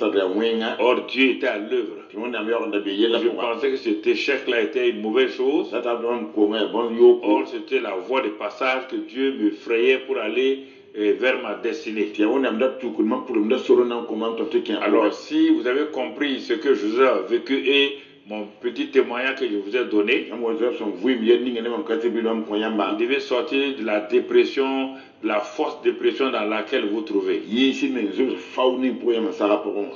Or, Dieu était à l'œuvre. Je pensais que cet échec-là était une mauvaise chose. Or, c'était la voie de passage que Dieu me frayait pour aller vers ma destinée. Alors, si vous avez compris ce que je vous ai vécu et mon petit témoignage que je vous ai donné, il devait sortir de la dépression, de la forte dépression dans laquelle vous vous trouvez.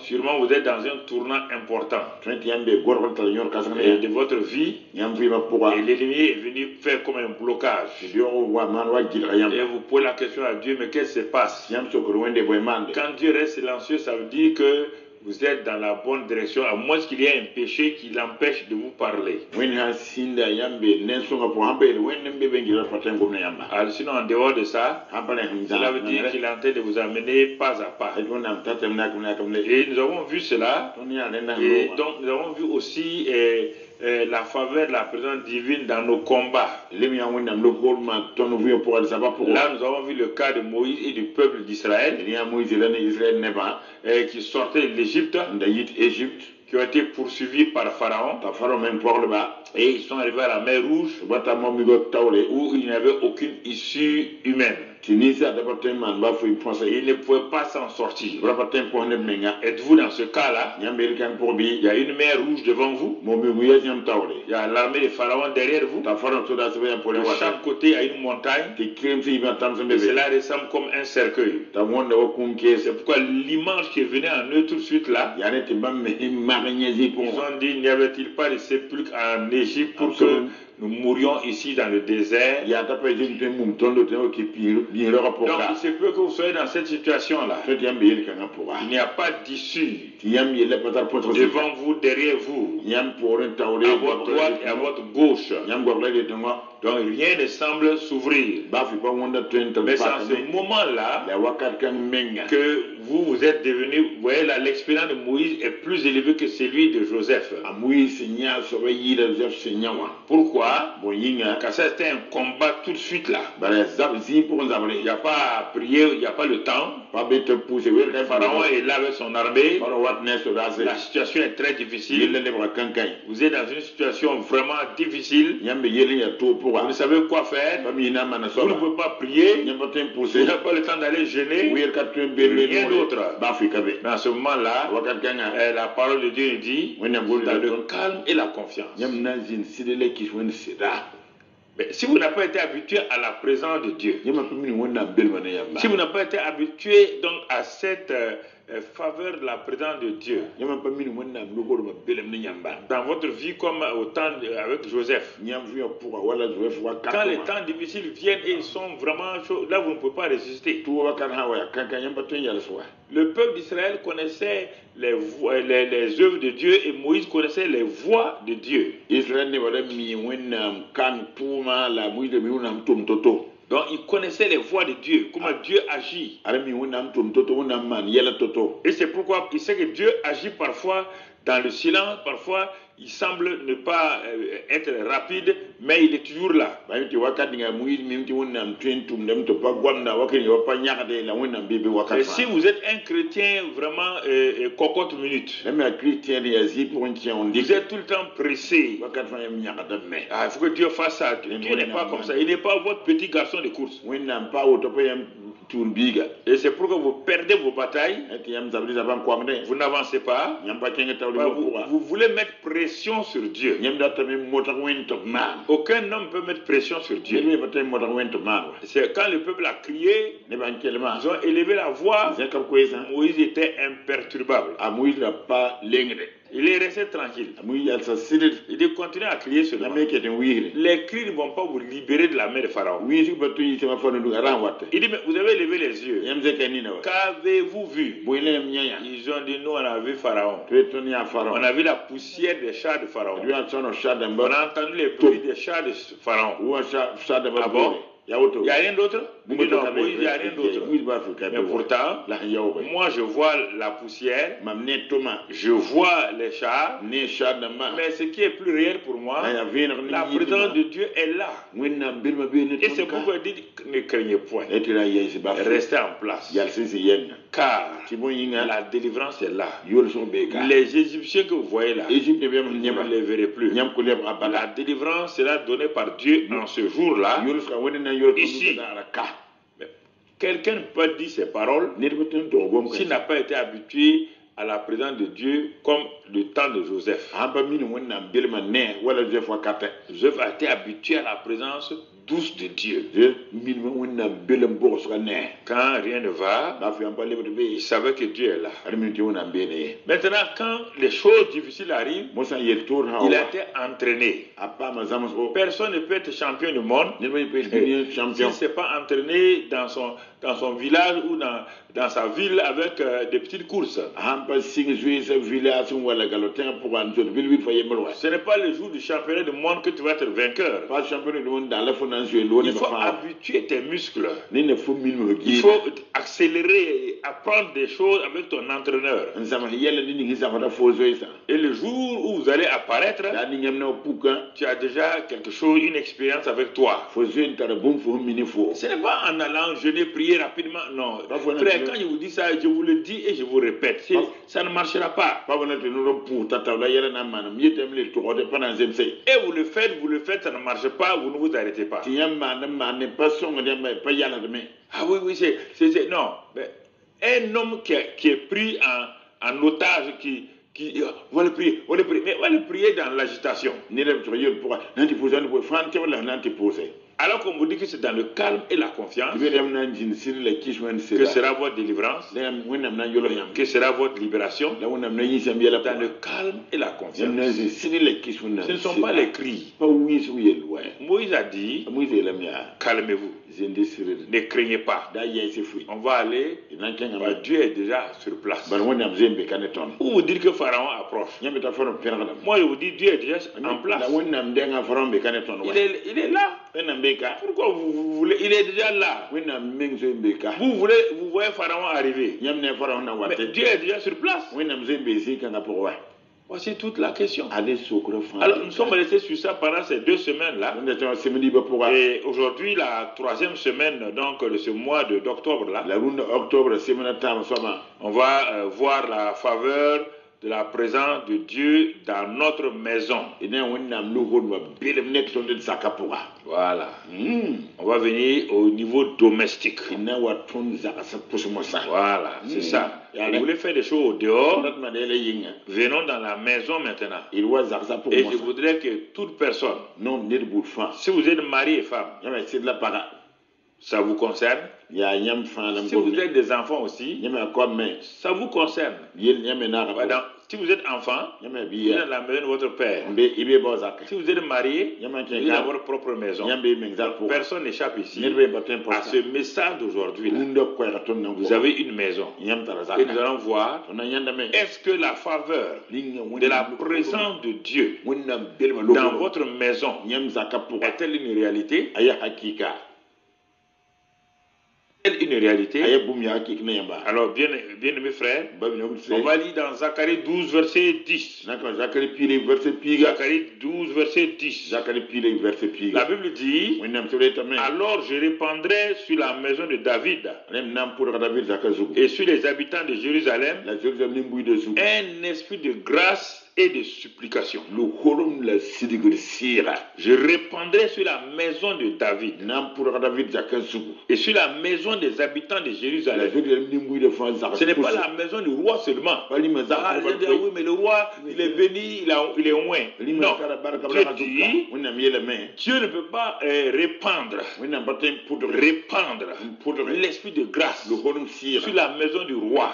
Sûrement vous êtes dans un tournant important de votre vie et l'ennemi est venu faire comme un blocage. Et vous posez la question à Dieu, mais qu'est-ce qui se passe? Quand Dieu reste silencieux, ça veut dire que vous êtes dans la bonne direction, à moins qu'il y ait un péché qui l'empêche de vous parler. Alors sinon, en dehors de ça, cela veut dire qu'il est en train de vous amener pas à pas. Et nous avons vu cela. Et donc nous avons vu aussi la faveur de la présence divine dans nos combats. Là, nous avons vu le cas de Moïse et du peuple d'Israël qui sortaient de l'Égypte, qui ont été poursuivis par Pharaon. Et ils sont arrivés à la mer Rouge où il n'y avait aucune issue humaine. Ils ne pouvaient pas s'en sortir. Êtes-vous dans ce cas-là? Il y a une mer rouge devant vous. Il y a l'armée de Pharaon derrière vous. De chaque côté, il y a une montagne. Et cela ressemble comme un cercueil. C'est pourquoi l'image qui est venue en eux tout de suite là, ils ont dit, n'y avait-il pas de sépulcre en Égypte pour que nous mourions ici dans le désert? Donc il se peut que vous soyez dans cette situation-là. Il n'y a pas d'issue devant vous, derrière vous, à votre droite et à votre gauche. Donc rien ne semble s'ouvrir. Mais c'est à ce moment-là que vous êtes devenu, vous voyez là, l'expérience de Moïse est plus élevée que celui de Joseph. Pourquoi? Car c'était un combat tout de suite là. Il n'y a pas à prier, il n'y a pas le temps. Le Pharaon est là avec son armée. La situation est très difficile. Vous êtes dans une situation vraiment difficile. Vous ne savez quoi faire. Vous ne pouvez pas prier. Vous n'avez pas le temps d'aller jeûner. Rien d'autre. Mais à ce moment-là, la parole de Dieu dit dans le calme et la confiance. Mais si vous n'avez pas été habitué à la présence de Dieu, si vous n'avez pas été habitué donc à cette faveur de la présence de Dieu dans votre vie comme au temps avec Joseph, quand les temps difficiles viennent et ils sont vraiment chauds, là vous ne pouvez pas résister. Le peuple d'Israël connaissait les œuvres de Dieu et Moïse connaissait les voies de Dieu. Donc il connaissait les voies de Dieu, comment Dieu agit. Et c'est pourquoi il sait que Dieu agit parfois dans le silence, parfois il semble ne pas être rapide, mais il est toujours là. Et si vous êtes un chrétien vraiment cocotte minute, vous êtes tout le temps pressé. Il faut que Dieu fasse ça. Dieu n'est pas comme ça. Il n'est pas votre petit garçon de course. Et c'est pourquoi vous perdez vos batailles. Vous n'avancez pas. Vous voulez mettre pression sur Dieu. Aucun homme peut mettre pression sur Dieu. C'est quand le peuple a crié, ils ont élevé la voix. Moïse était imperturbable. Il est resté tranquille. Il continue à crier seulement. Les cris ne vont pas vous libérer de la main de Pharaon. Il dit, mais vous avez levé les yeux. Qu'avez-vous vu? Ils ont dit, nous on a vu Pharaon. On a vu la poussière des chars de Pharaon. On a entendu les bruits des chars de Pharaon. Ah bon? Il n'y a rien d'autre? Il dit non, Moïse, il n'y a rien d'autre. Mais pourtant, moi je vois la poussière, je vois les chars, mais ce qui est plus réel pour moi, la présence de Dieu est là. Et c'est pourquoi il dit, ne craignez point, restez en place. Car la délivrance est là. Les Égyptiens que vous voyez là, vous ne les verrez plus. La délivrance sera donnée par Dieu en ce jour-là. Ici, quelqu'un ne peut dire ces paroles s'il n'a pas été habitué à la présence de Dieu comme le temps de Joseph. Joseph a été habitué à la présence douce de Dieu. Quand rien ne va, il savait que Dieu est là. Maintenant, quand les choses difficiles arrivent, il a été entraîné. Personne ne peut être champion du monde s'il ne s'est pas entraîné dans son village ou dans sa ville avec des petites courses. Ce n'est pas le jour du championnat du monde que tu vas être vainqueur. Il faut habituer tes muscles. Il faut accélérer et apprendre des choses avec ton entraîneur. Et le jour où vous allez apparaître, tu as déjà quelque chose, une expérience avec toi. Ce n'est pas en allant jeûner, prier rapidement. Non. Frère, quand je vous dis ça, je vous le dis et je vous répète. Ça ne marchera pas. Et vous le faites, ça ne marche pas, vous ne vous arrêtez pas. Ah oui, c'est non. Un homme qui est pris en otage, on va le prier, mais on va le prier dans l'agitation. Alors qu'on vous dit que c'est dans le calme et la confiance que sera votre délivrance, que sera votre libération, dans le calme et la confiance. Ce ne sont pas les cris. Moïse a dit, calmez-vous, ne craignez pas. On va aller, Dieu est déjà sur place. Ou vous dites que Pharaon approche. Moi je vous dis, Dieu est déjà en place. Il est là. Pourquoi vous voulez? Il est déjà là. Vous voyez Pharaon arriver. Mais Dieu est déjà sur place. Voici toute la question. Alors nous sommes restés sur ça pendant ces 2 semaines-là. Et aujourd'hui, la 3e semaine donc, de ce mois d'octobre-là, on va voir la faveur de la présence de Dieu dans notre maison. Voilà. On va venir au niveau domestique. Voilà, c'est ça. Vous voulez faire des choses au dehors, venons dans la maison maintenant. Et je voudrais que toute personne, si vous êtes mari et femme, ça vous concerne. Si vous êtes des enfants aussi, ça vous concerne. Si vous êtes enfant, vous êtes dans la maison de votre père. Si vous êtes marié, vous êtes dans votre propre maison. Personne n'échappe ici à ce message d'aujourd'hui. Vous avez une maison. Et nous allons voir, est-ce que la faveur de la présence de Dieu dans votre maison est-elle une réalité? Une réalité. Alors, bien aimés frères, on va lire dans Zacharie 12, verset 10. Zacharie 12, verset 10. La Bible dit, alors je répandrai sur la maison de David et sur les habitants de Jérusalem un esprit de grâce et de supplication. Je répandrai sur la maison de David et sur la maison des habitants de Jérusalem. Ce n'est pas la maison du roi seulement. Oui, mais le roi, il est béni, il est loin. Non. Dieu dit, Dieu ne peut pas répandre l'esprit de grâce sur la maison du roi,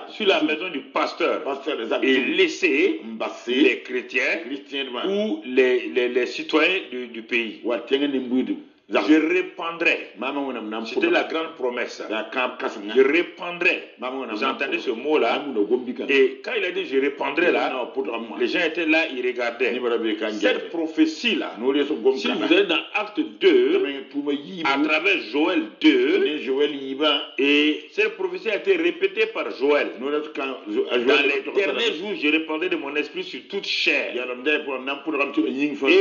sur la maison du pasteur, et laisser les chrétiens ou les citoyens du pays. Je répandrai. C'était la grande promesse. Je répandrai. Vous entendez ce mot-là? Et quand il a dit je répandrai là, les gens étaient là, ils regardaient. Cette prophétie-là, si vous êtes dans Acte 2, à travers Joël 2, et cette prophétie a été répétée par Joël. Dans les derniers jours, je répandrai de mon esprit sur toute chair. Et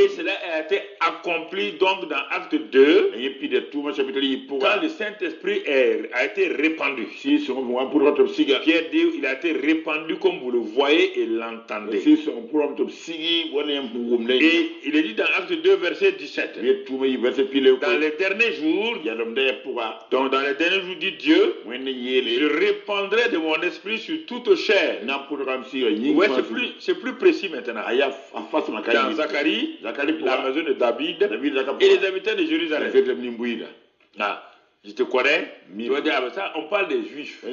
cela a été accompli donc dans Acte 2. Quand le Saint-Esprit a été répandu, Pierre dit il a été répandu comme vous le voyez et l'entendez. Et il est dit dans Acte 2, verset 17. Dans les derniers jours, donc dans les derniers jours, dit Dieu, je répandrai de mon esprit sur toute chair. Ouais, c'est plus précis maintenant. Dans Zacharie, la maison de David et les habitants de Jérusalem. Ah, je te connais. Tu vas dire, ah, ça, on parle des Juifs.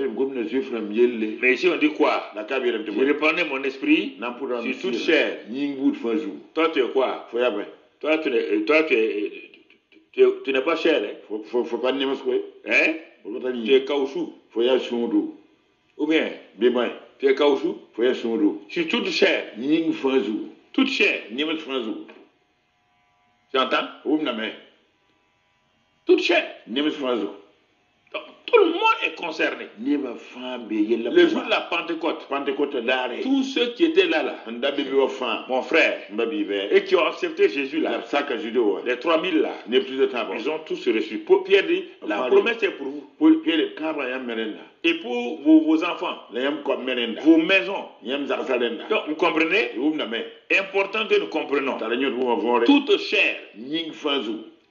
Mais ici, on dit quoi? Je répandrai mon esprit sur toute chair. Toi, tu es quoi? Toi, tu n'es pas chair. Hein? Tu es caoutchouc. Ou bien? Tu es caoutchouc? Sur toute chair. Toute chair. Tu entends? Toute chair. Donc, tout le monde est concerné. Le jour de la Pentecôte, tous ceux qui étaient là, mon frère, et qui ont accepté Jésus là, les 3000 là, ils ont tous reçu. Pierre dit, la promesse est pour vous. Et pour vos enfants, vos maisons. Donc, vous comprenez? Important que nous comprenions. Toute chair.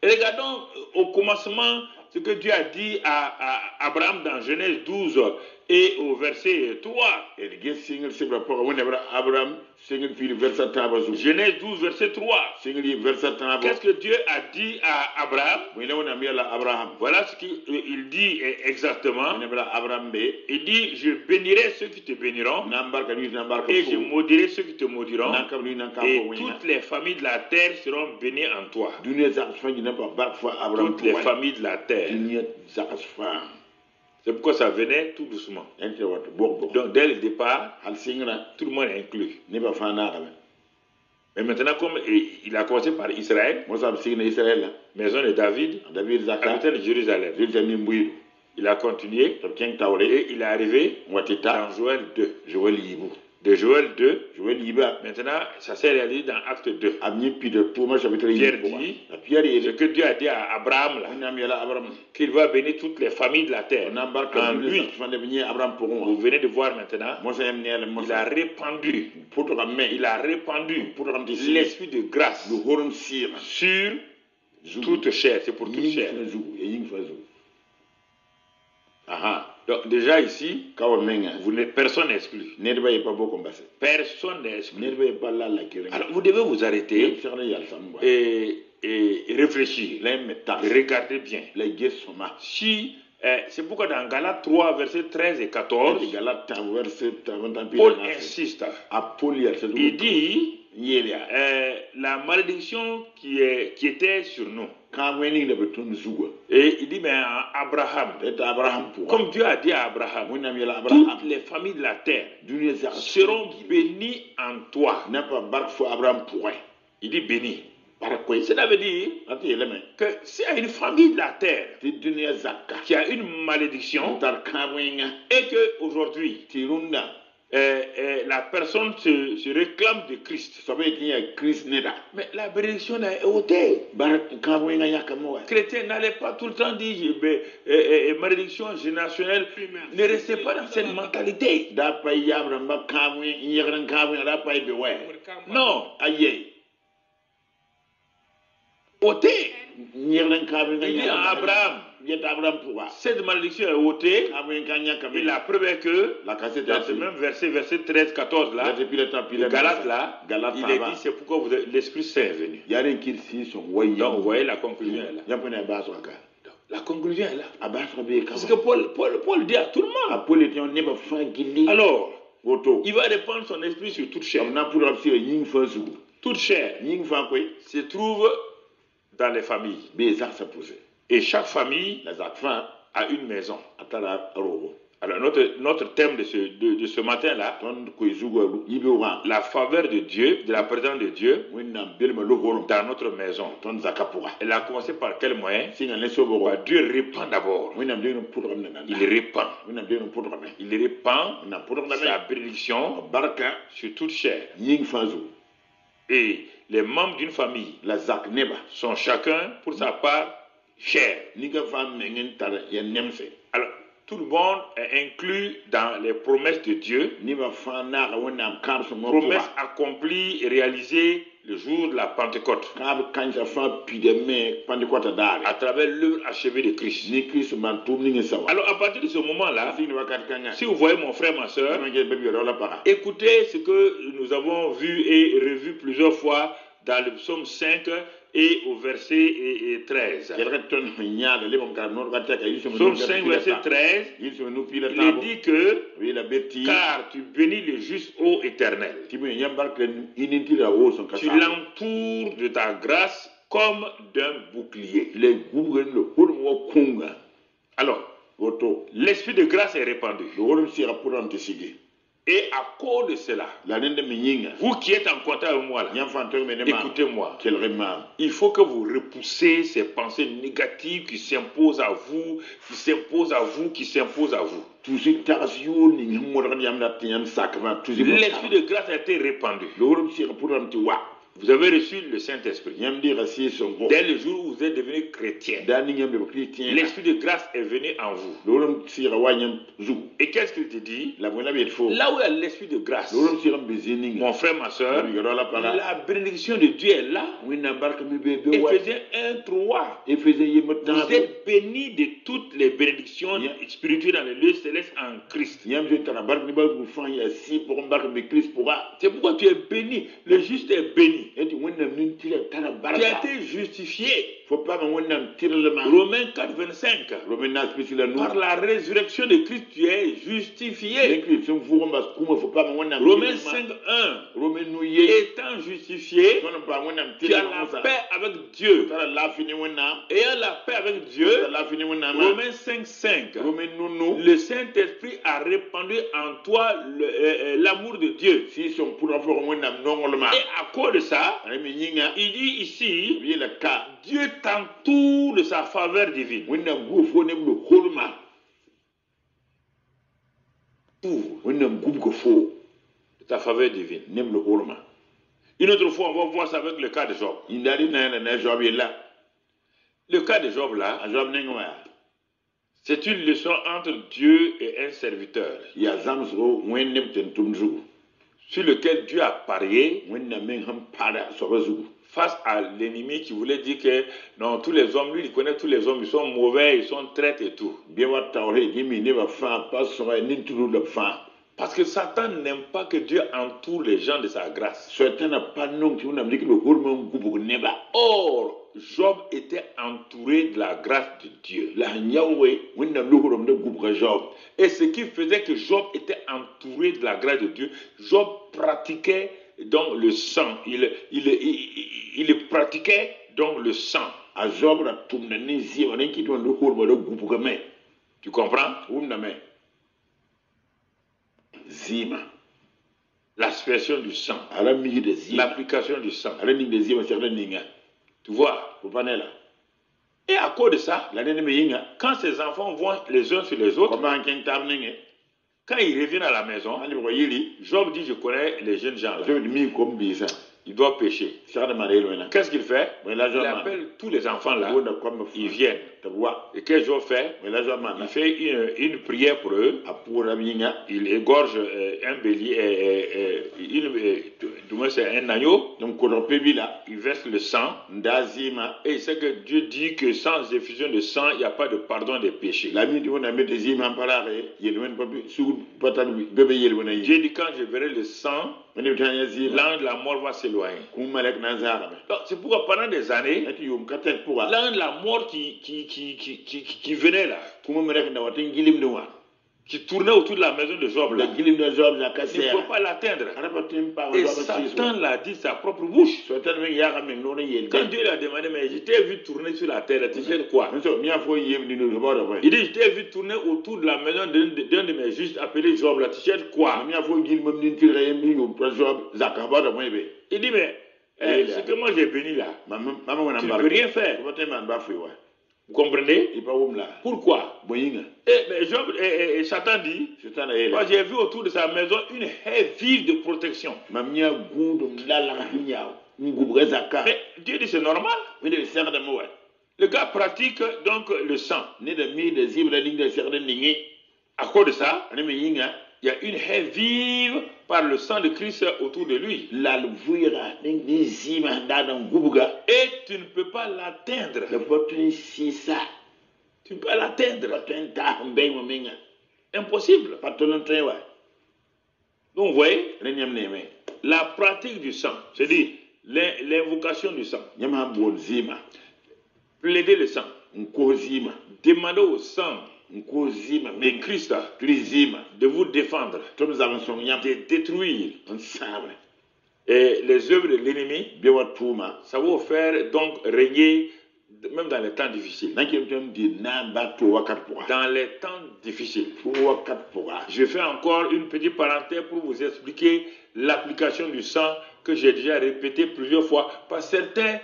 Et regardons au commencement ce que Dieu a dit à Abraham dans Genèse 12 et au verset 3. Genèse 12, verset 3. Qu'est-ce que Dieu a dit à Abraham? Voilà ce qu'il dit exactement. Il dit, je bénirai ceux qui te béniront et je maudirai ceux qui te maudiront et toutes les familles de la terre seront bénies en toi. Toutes les familles de la terre. C'est pourquoi ça venait tout doucement. Donc dès le départ, tout le monde est inclus. Mais maintenant, comme il a commencé par Israël, maison de David, habitant de Jérusalem, il a continué et il est arrivé dans Joël 2. De Joël 2, maintenant, ça s'est réalisé dans Acte 2. Pierre dit, ce que Dieu a dit à Abraham, qu'il va bénir toutes les familles de la terre. En lui, vous venez de voir maintenant, il a répandu l'esprit de grâce sur toute chair, c'est pour toute chair. Donc déjà ici, personne n'est exclu. Personne n'est exclu. Alors vous devez vous arrêter et réfléchir. Regardez bien. Si, c'est pourquoi dans Galates 3, versets 13 et 14, Paul insiste. Il dit, la malédiction qui était sur nous. Et il dit, mais Abraham, comme Dieu a dit à Abraham, toutes les familles de la terre seront bénies en toi. Il dit béni. Cela veut dire que s'il y a une famille de la terre qui a une malédiction et qu'aujourd'hui la personne se réclame de Christ, mais la bénédiction est ôtée. Chrétien, n'allez pas tout le temps dire malédiction générationnelle. Ne restez pas dans cette mentalité. Non. Ôté. Il dit à Abraham, cette malédiction est ôtée. Et la preuve est que dans ce même verset 13, 14 là, Galates là, il est dit c'est pourquoi l'Esprit Saint est venu. Donc vous voyez la conclusion est là. La conclusion est là. Parce que Paul dit à tout le monde. Alors, il va répandre son esprit sur toute chair. Toute chair se trouve dans les familles. Et chaque famille a une maison. Alors notre thème de ce matin-là, la faveur de Dieu, de la présence de Dieu dans notre maison. Elle a commencé par quel moyen? Dieu répand d'abord. Il répand. Il répand sa bénédiction sur toute chair. Et les membres d'une famille sont chacun pour sa part chair. Alors, tout le monde est inclus dans les promesses de Dieu, promesses accomplies et réalisées le jour de la Pentecôte, à travers l'œuvre achevée de Christ. Alors, à partir de ce moment-là, si vous voyez mon frère, ma soeur, écoutez ce que nous avons vu et revu plusieurs fois dans le psaume 5 et au verset 13. Psaume 5, verset 13, il est dit que car tu bénis le juste, ô Éternel. Tu l'entoures de ta grâce comme d'un bouclier. Alors, l'esprit de grâce est répandu. Et à cause de cela, vous qui êtes en contact avec moi, écoutez-moi. Il faut que vous repoussez ces pensées négatives qui s'imposent à vous, qui s'imposent à vous. L'esprit de grâce a été répandu. Vous avez reçu le Saint-Esprit. Dès le jour où vous êtes devenu chrétien, l'Esprit de grâce est venu en vous. Et qu'est-ce qu'il te dit? Là où il y a l'Esprit de grâce, mon frère, ma soeur, la bénédiction de Dieu est là. Éphésiens 1:3. Vous êtes bénis de toutes les bénédictions spirituelles dans les lieux célestes en Christ. C'est pourquoi tu es béni. Le juste est béni. Tu as été justifié. Romains 4:25. Par la résurrection de Christ, tu es justifié. Romains 5:1. Étant justifié, tu as la paix avec Dieu. Ayant la paix avec Dieu, Romains 5:5. Le Saint-Esprit a répandu en toi l'amour de Dieu. Et à cause de ça, il dit ici, Dieu t'entoure de sa faveur divine. De ta faveur divine. Une autre fois, on va voir ça avec le cas de Job. Le cas de Job là, c'est une leçon entre Dieu et un serviteur, sur lequel Dieu a parié face à l'ennemi qui voulait dire que non, tous les hommes, lui il connaît tous les hommes, ils sont mauvais, ils sont traîtres et tout. Parce que Satan n'aime pas que Dieu entoure les gens de sa grâce. Or, Job était entouré de la grâce de Dieu. Et ce qui faisait que Job était entouré de la grâce de Dieu, Job pratiquait donc le sang. Il pratiquait donc le sang. Tu comprends? L'aspiration du sang, l'application du sang. Tu vois? Et à cause de ça, quand ces enfants vont les uns sur les autres, quand ils reviennent à la maison, Job dit, je connais les jeunes gens là. Il doit pécher. Qu'est-ce qu'il fait? Il appelle tous les enfants là. Ils viennent. Et qu'est-ce que Job fait? Il fait une prière pour eux. Il égorge un bélier, c'est un agneau. Il verse le sang. Et il sait que Dieu dit que sans effusion de sang, il n'y a pas de pardon des péchés. Dieu dit, quand je verrai le sang, l'ange de la mort va s'éloigner. Donc, c'est pourquoi pendant des années, l'ange de la mort qui venait là, qui tournait autour de la maison de Job, là, le gilim de Job na il ne kasera peut pas l'atteindre. arapatim pa Et Job Satan l'a dit de sa propre bouche. Satan me ya gamin no yel Quand Dieu lui a demandé, mais je t'ai vu tourner sur la terre, tu cherches quoi? so mi afo yem ni no bodo boy Il dit, je t'ai vu tourner autour de la maison d'un de mes justes appelé Job, là, tu cherches quoi? mi afo gil mom ni tire yem ni yo Job zaka bodo boy be Il dit, mais ce que moi j'ai béni là, mama tu wona ne peux rien faire. man ba fui wa Vous comprenez? ipa wumla Pourquoi? boyinga Mais Job, et Satan dit, Satan ele moi j'ai vu autour de sa maison une haie vive de protection. mamnya gundum lala hinyao ngubga zaka Mais Dieu dit, c'est normal. mi de ser de mo Le gars pratique donc le sang. ni de mi de zibra ding de ser de ningi À cause de ça, ani mi yinga il y a une haie vive par le sang de Christ autour de lui. la vuira ni zima ndana ngubga Et tu ne peux pas l'atteindre. le botun sisa Tu ne peux pas l'atteindre. botun ta mbey mo minga Impossible. patolon trewa Donc vous voyez, renyam neme la pratique du sang, c'est-à-dire l'invocation du sang, nyama bon zima plaider le sang, nko zima demander au sang nko zima de men Christ zima de vous défendre, tom zaman son nyam de détruire on sabe les œuvres de l'ennemi. bewa tuma Ça va vous faire donc régner même dans les temps difficiles. nakem tom di na ba to wakat pour Dans les temps difficiles. wakat pour Je fais encore une petite parenthèse pour vous expliquer l'application du sang que j'ai déjà répété plusieurs fois. Parce que certains,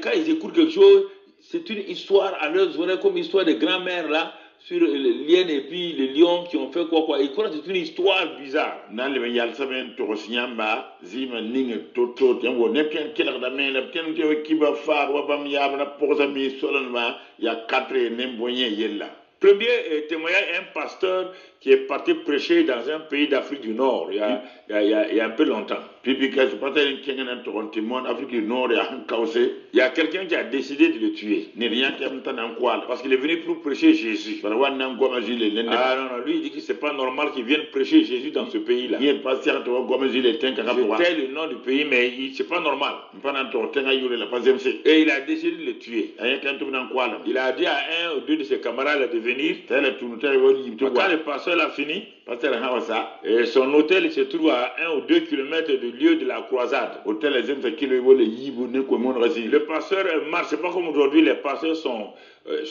quand ils écoutent quelque chose, c'est une histoire à leurs oreilles, comme l'histoire des grands-mères là, sur le lion et puis les lions qui ont fait quoi. Ils croient que c'est une histoire bizarre. nan le yal saben to sinyamba zima ninga to yango ne ken kila da men la ken ke kiba far wa bam ya na posa mi solon ma ya 4 ne mbonye yella Premier témoignage, un pasteur qui est parti prêcher dans un pays d'Afrique du Nord il y a un peu longtemps. pipi ka se patel kengen to on timon Afrique du Nord ya han kawse Il y a quelqu'un qui a décidé de le tuer. ne rien kem tan an kwala Parce qu'il est venu pour prêcher Jésus. par wan nan goma jile lende Ah non, lui il dit que c'est pas normal qu'il vienne prêcher Jésus dans ce pays-là. yen passer to goma jile tenka ka pour C'était le nom du pays, mais c'est pas normal. mpana to tenga yule la pasem se Et il a décidé de le tuer. ayen kan to nan kwala Il a dit à un ou deux de ses camarades de venir. tele tunu tay woni yimto Quand le pasteur a fini, passer ha wasa et son hôtel se trouve à 1 ou 2 kilomètres du lieu de la croisade. hotel zemsa kilo wole yibu ne ko mon rasi Le pasteur marche, c'est pas comme aujourd'hui, les pasteurs sont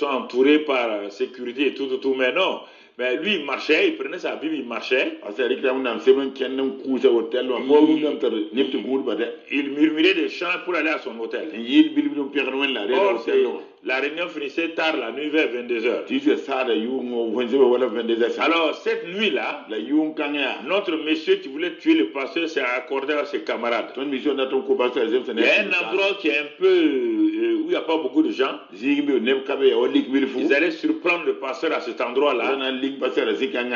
entourés par sécurité et tout, mais non. Mais lui, il marchait, il prenait sa Bible, il marchait. Il murmurait des chants pour aller à son hôtel. Or, la réunion finissait tard, la nuit vers 22h. Alors, cette nuit-là, notre monsieur qui voulait tuer le pasteur s'est accordé à ses camarades. Il y a un endroit qui est un peu où il n'y a pas beaucoup de gens. Ils allaient surprendre le pasteur à cet endroit-là.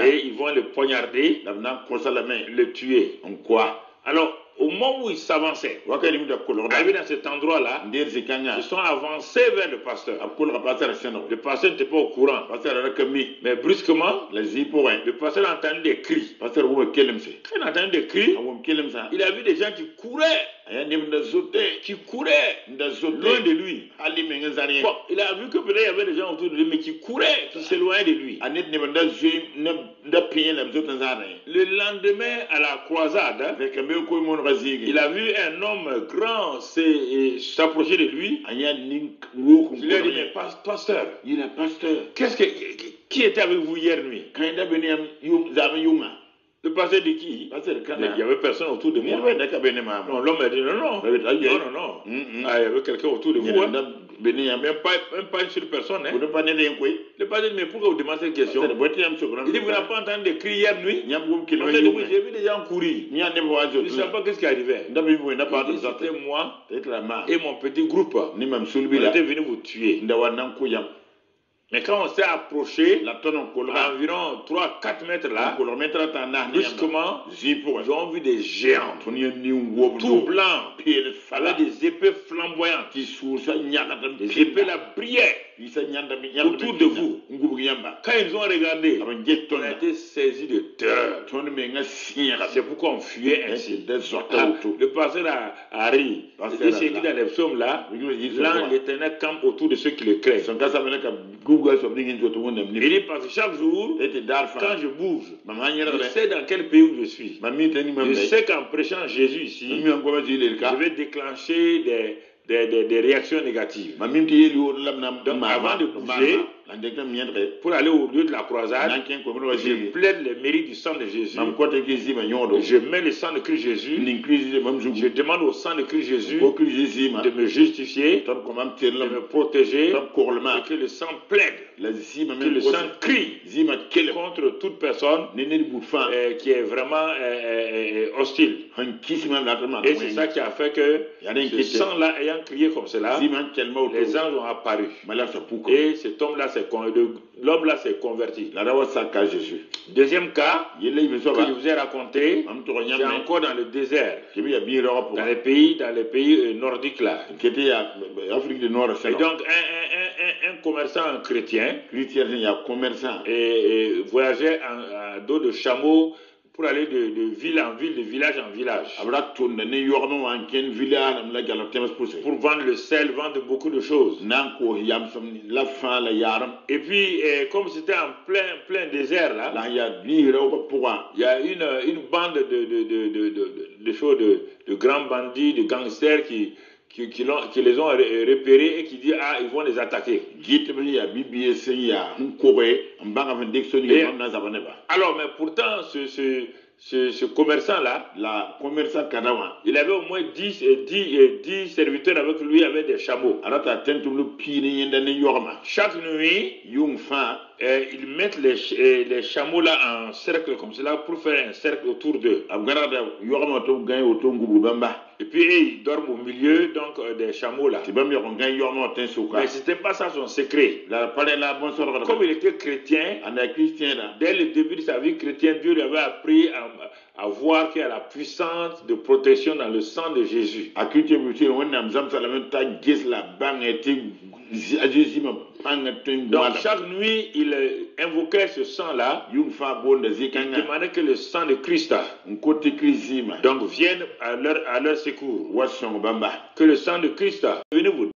Et ils vont le poignarder, le tuer. Alors, au moment où ils s'avançaient, arrivés dans cet endroit-là, ils sont avancés vers le pasteur. Le pasteur n'était pas au courant. Mais brusquement, le pasteur a entendu des cris. Quand il a entendu des cris, il a vu des gens qui couraient. Loin de lui. Bon, il a vu que peut-être il y avait des gens autour de lui, mais qui couraient, qui s'éloignaient de lui. Le lendemain, à la croisade, il a vu un homme grand s'approcher de lui. Il lui a dit, mais pasteur, qui était avec vous hier nuit? Le pasteur dit qui? Il n'y avait personne autour de moi. Non, l'homme a dit non. Il y avait quelqu'un autour de vous. Même pas une seule personne. Le pasteur dit, mais pourquoi vous demandez cette question? Il dit, vous n'avez pas entendu des cris hier nuit? J'ai vu des gens courir. Je ne sais pas ce qui arrivait. C'était moi et mon petit groupe. On était venus vous tuer. Mais quand on s'est approché, environ 3-4 mètres là, brusquement, ils ont vu des géants, tout blancs, avec des épées flamboyantes. Des épées là brillaient autour de vous. Quand ils ont regardé, on a été saisis de terreur. C'est pourquoi on fuyait ainsi. Le pasteur a ri. C'est dit dans les psaumes là, l'ange l'Éternel campe autour de ceux qui le craignent. Il dit parce que chaque jour, quand je bouge, je sais dans quel pays où je suis. Je sais qu'en prêchant Jésus ici, je vais déclencher des réactions négatives. Donc avant de bouger, pour aller au lieu de la croisade, je plaide les mérites du sang de Jésus. Je mets le sang de Christ Jésus. Je demande au sang de Christ Jésus de me justifier, de me protéger, et que le sang plaide, que le sang crie contre toute personne qui est vraiment hostile. Et c'est ça qui a fait que ce sang-là ayant crié comme cela, les anges ont apparu. Et cet homme-là l'homme là s'est converti. Deuxième cas que je vous ai raconté, c'est encore dans le désert, dans les pays nordiques là. Et donc un commerçant, un chrétien, et voyageait à dos de chameau pour aller de ville en ville, de village en village. Pour vendre le sel, vendre beaucoup de choses. Et puis, comme c'était en plein désert là, il y a une bande de grands bandits, de gangsters qui les ont repérés et qui disent ils vont les attaquer. Alors, mais pourtant, ce commerçant-là, il avait au moins 10 serviteurs avec lui, avec des chameaux. Chaque nuit, ils mettent les chameaux là en cercle comme cela pour faire un cercle autour d'eux. Et puis ils dorment au milieu donc des chameaux là. Mais c'était pas ça son secret. Comme il était chrétien, dès le début de sa vie chrétienne, Dieu lui avait appris à voir qu'il y a la puissance de protection dans le sang de Jésus. Donc chaque nuit, il invoquait ce sang-là. Il demandait que le sang de Christ donc vienne à leur secours. Que le sang de Christ, venez vous